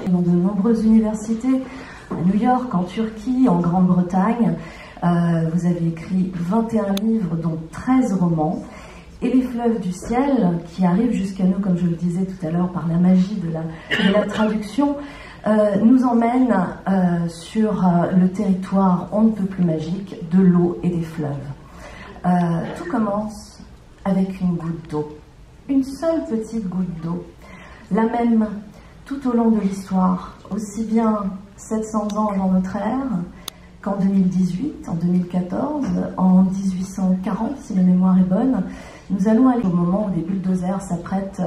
Dans de nombreuses universités, à New York, en Turquie, en Grande-Bretagne, vous avez écrit 21 livres, dont 13 romans. Et les fleuves du ciel, qui arrivent jusqu'à nous, comme je le disais tout à l'heure, par la magie de la traduction, nous emmènent sur le territoire on ne peut plus magique de l'eau et des fleuves. Tout commence avec une goutte d'eau, une seule petite goutte d'eau, la même tout au long de l'histoire, aussi bien 700 ans avant notre ère qu'en 2018, en 2014, en 1840, si la mémoire est bonne. Nous allons aller au moment où les bulldozers s'apprêtent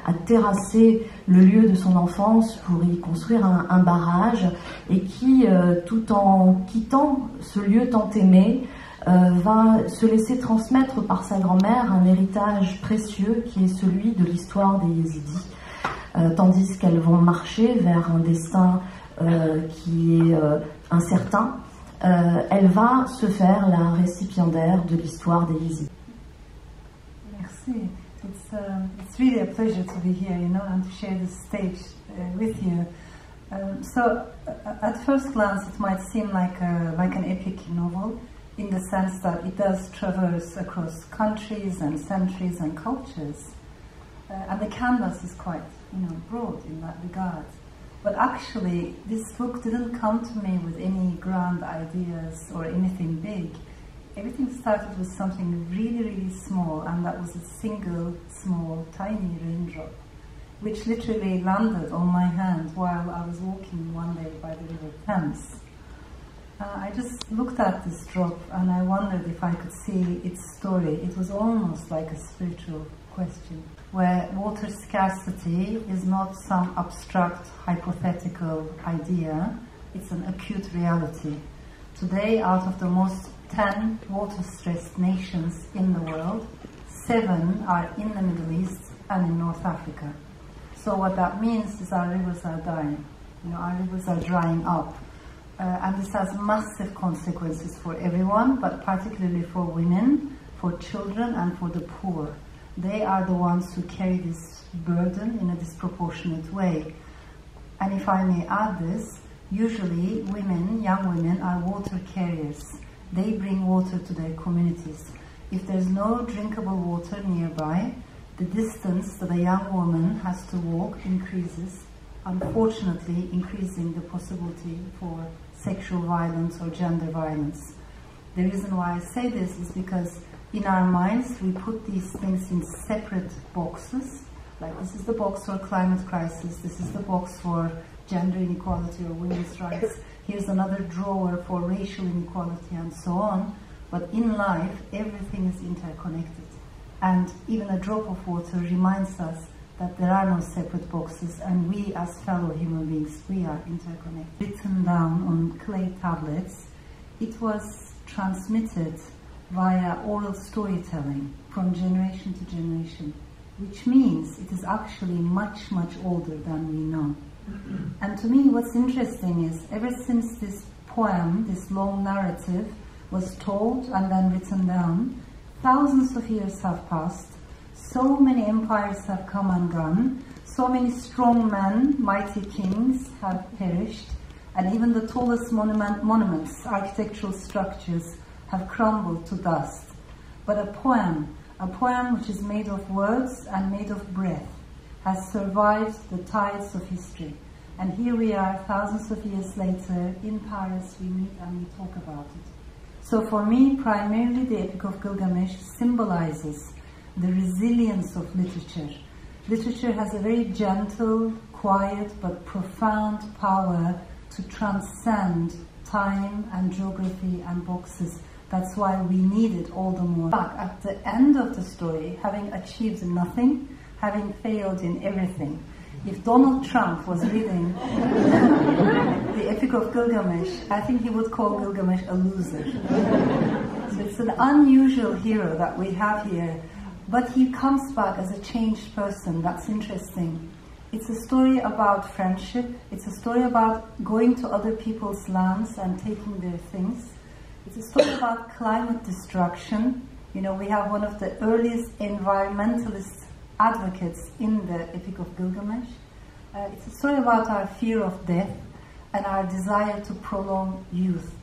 à terrasser le lieu de son enfance pour y construire un barrage, et qui, tout en quittant ce lieu tant aimé, va se laisser transmettre par sa grand-mère un héritage précieux qui est celui de l'histoire des Yézidis, tandis qu'elles vont marcher vers un destin qui est incertain. Elle va se faire la récipiendaire de l'histoire des Yézidis. Merci. It's really a pleasure to be here, you know, and to share this stage with you. So, at first glance, it might seem like an epic novel, in the sense that it does traverse across countries and centuries and cultures, and the canvas is quite, you know, broad in that regard. But actually, this book didn't come to me with any grand ideas or anything big. Everything started with something really, really small, and that was a single, small, tiny raindrop, which literally landed on my hand while I was walking one day by the River Thames. I just looked at this drop and I wondered if I could see its story. It was almost like a spiritual question, where water scarcity is not some abstract, hypothetical idea, it's an acute reality. Today, out of the most 10 water-stressed nations in the world, 7 are in the Middle East and in North Africa. So what that means is our rivers are dying. You know, our rivers are drying up. And this has massive consequences for everyone, but particularly for women, for children, and for the poor. They are the ones who carry this burden in a disproportionate way. And if I may add this, usually women, young women, are water carriers. They bring water to their communities. If there's no drinkable water nearby, the distance that a young woman has to walk increases, unfortunately increasing the possibility for sexual violence or gender violence. The reason why I say this is because in our minds we put these things in separate boxes, like this is the box for climate crisis, this is the box for gender inequality or women's rights, here's another drawer for racial inequality and so on. But in life everything is interconnected, and even a drop of water reminds us that there are no separate boxes, and we as fellow human beings, we are interconnected. Written down on clay tablets, it was transmitted via oral storytelling from generation to generation, which means it is actually much, much older than we know. And to me what's interesting is, ever since this poem, this long narrative, was told and then written down, thousands of years have passed. So many empires have come and gone, so many strong men, mighty kings have perished, and even the tallest monuments, architectural structures, have crumbled to dust. But a poem which is made of words and made of breath, has survived the tides of history. And here we are, thousands of years later, in Paris, we meet and we talk about it. So for me, primarily the Epic of Gilgamesh symbolizes the resilience of literature. Literature has a very gentle, quiet, but profound power to transcend time and geography and boxes. That's why we need it all the more. But at the end of the story, having achieved nothing, having failed in everything, if Donald Trump was reading the Epic of Gilgamesh, I think he would call Gilgamesh a loser. So it's an unusual hero that we have here, but he comes back as a changed person. That's interesting. It's a story about friendship. It's a story about going to other people's lands and taking their things. It's a story about climate destruction. You know, we have one of the earliest environmentalist advocates in the Epic of Gilgamesh. It's a story about our fear of death and our desire to prolong youth.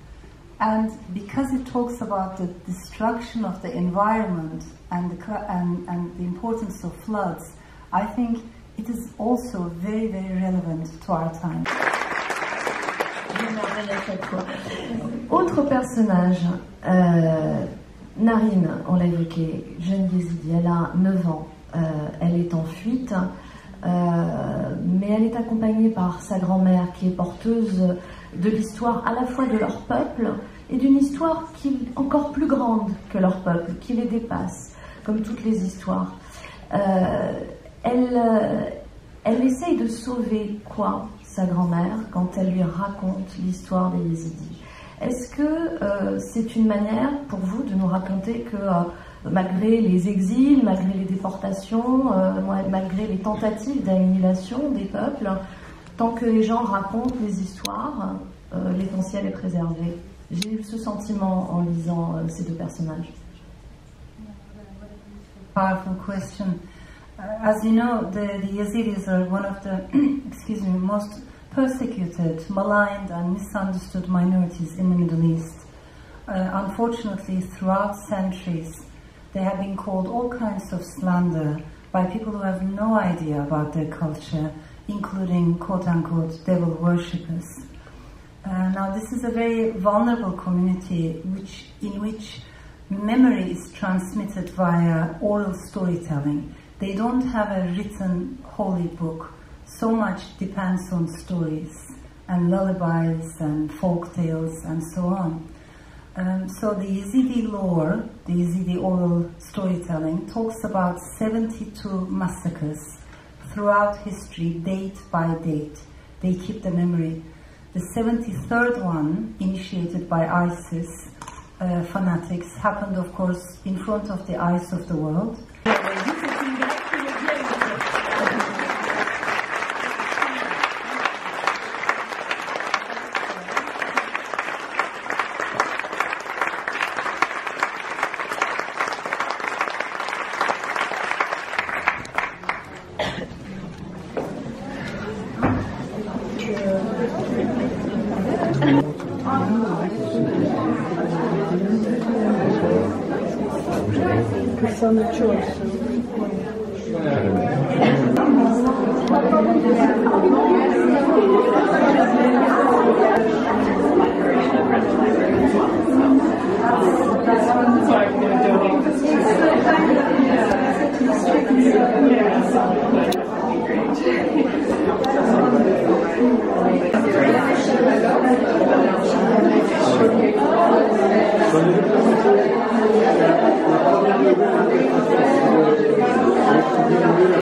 And because it talks about the destruction of the environment and the importance of floods, I think it is also very, very relevant to our time. Autre personnage, Narine, on l'a évoqué, jeune Yézidi, elle a 9 ans, elle est en fuite, mais elle est accompagnée par sa grand-mère qui est porteuse de l'histoire à la fois de leur peuple et d'une histoire qui est encore plus grande que leur peuple, qui les dépasse, comme toutes les histoires. Elle essaye de sauver quoi, sa grand-mère, quand elle lui raconte l'histoire des Yézidis. Est-ce que c'est une manière pour vous de nous raconter que malgré les exils, malgré les déportations, malgré les tentatives d'annihilation des peuples, tant que les gens racontent les histoires, l'essentiel est préservé? J'ai eu ce sentiment en lisant ces deux personnages. Powerful question. As you know, the Yazidis are one of the most persecuted, maligned and misunderstood minorities in the Middle East. Unfortunately, throughout centuries, they have been called all kinds of slander by people who have no idea about their culture, including quote-unquote devil worshippers. Now, this is a very vulnerable community in which memory is transmitted via oral storytelling. They don't have a written holy book. So much depends on stories and lullabies and folk tales and so on. So the Yazidi lore, the Yazidi oral storytelling, talks about 72 massacres throughout history, date by date. They keep the memory. The 73rd one, initiated by ISIS fanatics, happened, of course, in front of the eyes of the world.